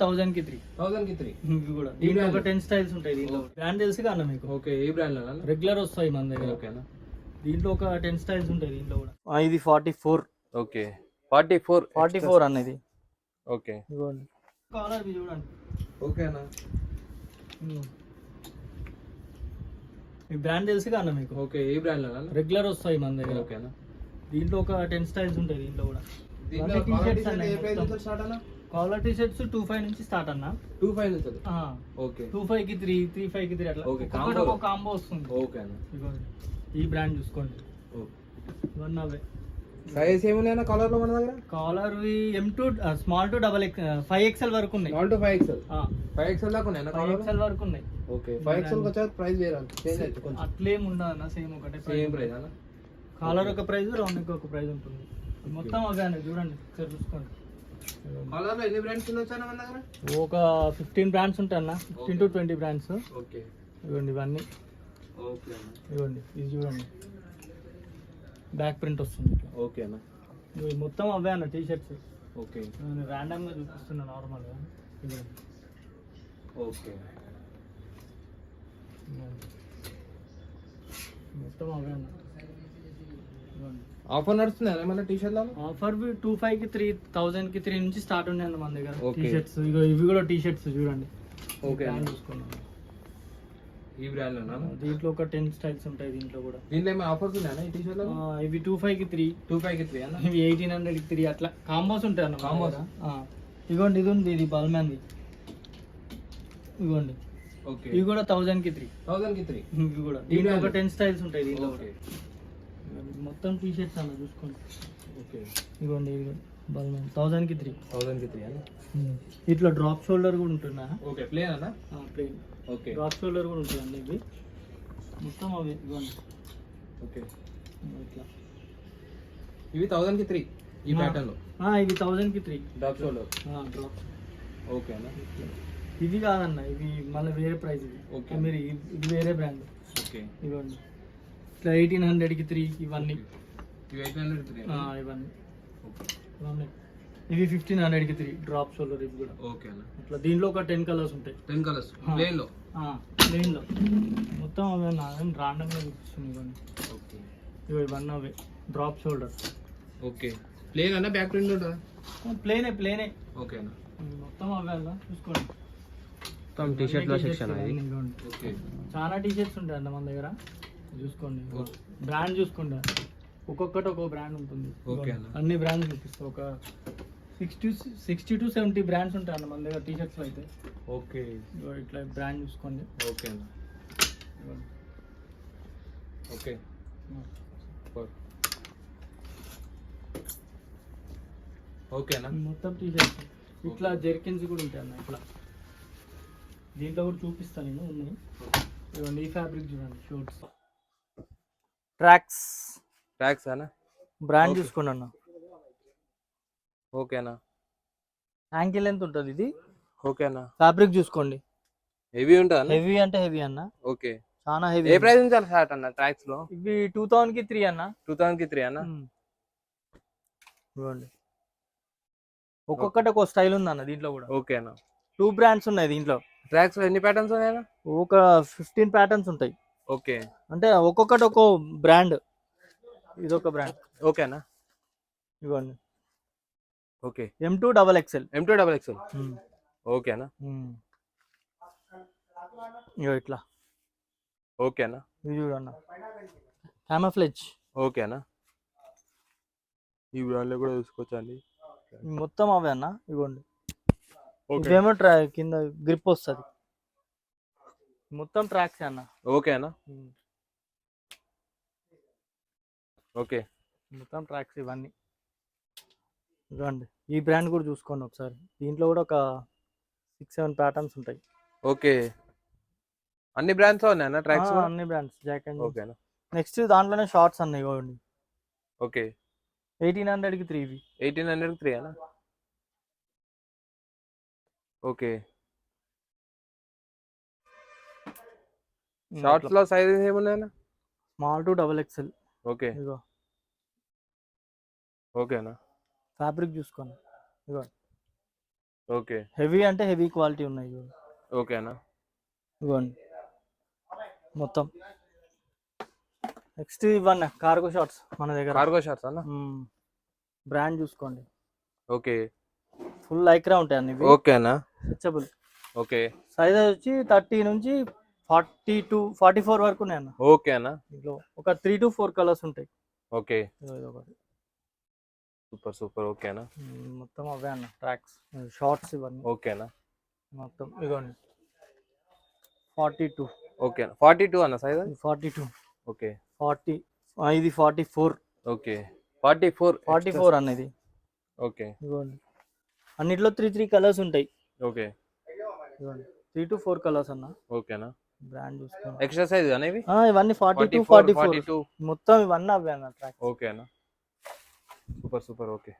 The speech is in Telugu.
1000 కి 3. 1000 కి 3. ఇవి కూడా దీంట్లో ఒక 10 స్టైల్స్ ఉంటాయి. దీంట్లో బ్రాండ్ తెలుసు కదా మీకు. ఓకే, ఏ బ్రాండ్ లో రెగ్యులర్ వస్తాయి మన దగ్గర. ఓకేనా. దీంట్లో ఒక 10 స్టైల్స్ ఉంటాయి దీంట్లో కూడా. ఇది 44. ఓకే, 44 అన్నది. ఓకే, ఇదిగోండి కాలర్ ఇది చూడండి. ఓకేనా. ఈ బ్రాండ్ తెలుసు కదా మీకు. ఓకే, ఏ బ్రాండ్ లో రెగ్యులర్ వస్తాయి మన దగ్గర. ఓకేనా. దీంట్లో ఒక 10 స్టైల్స్ ఉంటాయి దీంట్లో కూడా. కాలర్ టీ షర్ట్స్ 25 నుంచి స్టార్ట్ అన్న. 25 నుంచి. ఓకే, 25 కి 3, 35 కి 3 అట్లా. ఓకే, ఒక కాంబో వస్తుంది. ఓకేనా. ఇదిగోండి ఈ బ్రాండ్ చూసుకోండి. వన్ అవే సైజ్ ఏమున్నాయన్నా కలర్ లో మన దగ్గర? Caller M2 small to double 5XL వరకు ఉన్నాయి. Small to 5XL. 5XL దాకా ఉన్నాయి. 5XL వరకు ఉన్నాయి. ఓకే, 5XL కి వచ్చేది ప్రైస్ వేరే చేంజ్ అయితే కొంచెం. అట్లేం ఉండదు అన్న, సేమ్ ఒకటే సేమ్ ప్రైస్ అన్న. కాలర్ ఒక ప్రైస్, రౌండ్ ఒక ప్రైస్ ఉంటుంది. మొత్తం అవే అన్న, చూడండి ఒకసారి చూసుకోండి. కాలర్ లో ఎన్ని బ్రాండ్స్ వచ్చాయన్న మన దగ్గర? ఒక 15 బ్రాండ్స్ ఉంటాయి అన్న, 15 to 20 బ్రాండ్స్. ఓకే, ఇవ్వండి ఇవన్నీ. ఓకే అన్న. ఇవ్వండి ఇది చూడండి, బ్యాక్ ప్రింట్ వస్తుంది. ఓకే అన్న. ఇవి మొత్తం అవే అన్న టీ షర్ట్స్. ఓకే, నేను ర్యాండమ్ గా చూపిస్తున్నా నార్మల్గా. ఇవ్వండి. ఓకే, మొత్తం అవే అన్న. ఇవ్వండి. ఆఫర్ నడుస్తుంది ఏమన్నా టీ షర్ట్ లో? ఆఫర్ 25 కి 3, 1000 కి 3 నుంచి స్టార్ట్ ఉన్నాయండి మన దగ్గర ఓకే. T shirts. ఇగో ఇవి కూడా టీ షర్ట్స్ చూడండి. ఓకే అన్న. చూసుకున్నాం ఈ బ్రాండ్ లోనా? దీంట్లో ఒక 10 స్టైల్స్ ఉంటాయి దీంట్లో కూడా. దీంట్లో ఏమైనా ఆఫర్స్ ఉన్నాయా ఈ టీ షర్ట్ లో? ఇవి 25 కి 3, 25 కి 3 అన్న. ఇవి 1800 కి 3 అట్లా కాంబోస్ ఉంటాయి అన్న. కాంబోస్. ఇగోండి ఇది ఉంది, ఇది బల్మాన్ది. ఇగోండి ఓకే, ఇవి కూడా 1000 కి 3. 1000 కి 3. ఇవి కూడా దీంట్లో ఒక 10 స్టైల్స్ ఉంటాయి దీంట్లో ఓకే, కూడా. మొత్తం టీ షర్ట్స్ అన్న చూసుకోండి. ఓకే, ఇగోండి ఇది బల్మాన్ 1000 కి 3. 1000 కి 3 అన్న. ఇట్లా డ్రాప్ షోల్డర్ కూడా ఉంటుందా? ఓకే, ప్లేన్ అన్న. ప్లెయిన్ ఓకే, డ్రాప్ షోల్డర్ కూడా ఉంటుంది అన్న. ఇవి మొత్తం అవి ఇవ్వండి. ఓకే, ఇట్లా ఇవి 1000 కి 3 ఈ ప్యాటర్న్ లో. ఇవి 1000 కి 3 డ్రాప్ షోల్డర్. డ్రాప్. ఓకే అన్న. ఇవి కాదన్న, ఇవి మళ్ళీ వేరే ప్రైస్. ఇవి ఓకే. మీరు ఇది వేరే బ్రాండ్. ఓకే, ఇవ్వండి ఇట్లా 1800 కి 3 ఇవన్నీ. ఇవి 800 కి 3. ఇవన్నీ ఓకే, ఇవన్నీ. ఇవి 1500 కి 3 డ్రాప్ షోల్డర్. ఇవి కూడా ఓకే అన్న. ఇట్లా దీంట్లో ఒక 10 కలర్స్ ఉంటాయి. 10 కలర్స్ ప్లేన్ లో. ప్లెయిన్ లో మొత్తం అవే రాండమ్ గా చూపిస్తుంది. ఇవ్వండి. ఓకే, ఇవన్నీ అవే డ్రాప్ షోల్డర్. ఓకే, ప్లేన్ అన్న. బ్యాక్ ప్రింట్ ఉంటుందా? ప్లేనే. ఓకే అన్న. మొత్తం అవే అన్న చూసుకోండి. మొత్తం టీ షర్ట్ లో సెక్షన్ అది. ఇవ్వండి. ఓకే, చాలా టీ షర్ట్స్ ఉంటాయి అన్న మన దగ్గర. చూసుకోండి బ్రాండ్ చూసుకోండి, ఒక్కొక్కటి ఒక్కొక్క బ్రాండ్ ఉంటుంది. ఓకే అన్న. అన్ని బ్రాండ్స్ చూపిస్తాయి. ఒక 60 to 70 బ్రాండ్స్ ఉంటాయి అన్న మన దగ్గర టీ షర్ట్స్ అయితే. ఓకే, ఇట్లా బ్రాండ్ చూసుకోండి. ఓకే అన్న. ఓకే, ఓకే అన్న. మొత్తం టీ షర్ట్స్. ఇట్లా జెర్కిన్స్ కూడా ఉంటాయి అన్న. ఇట్లా దీంట్లో కూడా చూపిస్తాను నేను, ఉన్నాయి. ఇవ్వండి ఈ ఫ్యాబ్రిక్ చూడండి, షూట్స్ ట్రాక్స్ అన్న. Brand Okay. చూసుకోండి అన్న. ఓకే అన్న. యాంకిల్ లెంత్ ఉంటుంది ఇది. ఓకే అన్న. ఫ్యాబ్రిక్ చూసుకోండి. హెవీ ఉంటుందా? హెవీ అంటే హెవీ అన్న, ఓకే. చాలా హెవీ. ఏ ప్రైస్ నుంచి స్టార్ట్ అన్న ట్రాక్స్ లో? ఇవి 2000 కి 3 అన్న. 2000 కి 3 అన్న. ఇవ్వండి ఒక్కొక్కటి ఒక్కొక్క స్టైల్ ఉంది అన్న దీంట్లో కూడా. ఓకే అన్న. 2 బ్రాండ్స్ ఉన్నాయి దీంట్లో. ట్రాక్స్ లో ఎన్ని ప్యాటర్న్స్ ఉన్నాయన్న? ఒక 15 ప్యాటర్న్స్ ఉంటాయి. ఓకే, అంటే ఒక్కొక్కటి ఒక్కో బ్రాండ్. ఇదొక బ్రాండ్. ఓకే అన్న. ఇవ్వండి okay, M2 XXL. M2 XXL. Okay అన్న. ఇగో ఇట్లా. ఓకే అన్న. ఇది చూడన్న, క్యామఫ్లేజ్. ఓకే అన్న. ఈ బ్రాండ్ లో కూడా చూసుకోవచ్చండి. మొత్తం అవే అన్న. ఇవ్వండి ఓకే, ఇవేమో కింద గ్రిప్ వస్తుంది. మొత్తం ట్రాక్స్ అన్న. ఓకే అన్న. ఓకే, మొత్తం ట్రాక్స్ ఇవన్నీ. ఇవ్వండి ఈ బ్రాండ్ కూడా చూసుకోండి ఒకసారి. దీంట్లో కూడా ఒక 6-7 ప్యాటర్న్స్ ఉంటాయి. ఓకే, అన్ని బ్రాండ్స్ ఉన్నాయన్న ట్రాక్స్? అన్ని బ్రాండ్స్ జాకెట్. ఓకే అన్న. నెక్స్ట్ దాంట్లోనే షార్ట్స్ అన్నీ ఇవ్వండి. ఓకే, 1800 కి 3 ఇవి. 1800 కి 3 అన్న. ఓకే, షార్ట్స్ లో సైజెస్ ఏమున్నాయన్న? Small to XXL. ఓకే, ఇగో ఓకే అన్న. ఫ్యాబ్రిక్ చూసుకోండి. ఇగో ఓకే హెవీ అంటే హెవీ క్వాలిటీ ఉన్నాయి చూడు. ఓకేనా ఇవ్వండి మొత్తం. నెక్స్ట్ ఇవ్వండి కార్గో షార్ట్స్ మన దగ్గర. కార్గో షార్ట్స్ అన్న బ్రాండ్ చూసుకోండి. ఓకే ఫుల్ లైక్రా ఉంటాయి అన్ని. ఓకేనా స్ట్రెచబుల్. ఓకే సైజ్ వచ్చి 30 నుంచి 42 44 వరకు ఉన్నాయి అన్న. ఓకేనా దీంట్లో ఒక 3 to 4 కలర్స్ ఉంటాయి. ఓకే ఇది ఒకటి. సూపర్ సూపర్ ఓకేనా మొత్తం అవే అన్న ట్రాక్స్ షార్ట్స్ ఇవన్నీ ఓకేనా మొత్తం. ఇదిగోండి 42. ఓకేనా 42 అన్న సైజ్ 42 ఓకే 40. ఇది 44. ఓకే 44 అన్న ఇది. ఓకే ఇదిగోండి అన్నిట్లో 3 కలర్స్ ఉంటాయి. ఓకే ఇదిగోండి 3 to 4 కలర్స్ అన్న. ఓకేనా బ్రాండ్ చూసుకోండి. ఎక్స్ట్రా సైజ్ అనేవి ఇవన్నీ 42 44 44 మొత్తం ఇవన్నీ అవే అన్న ట్రాక్. ఓకేనా సూపర్ సూపర్ ఓకే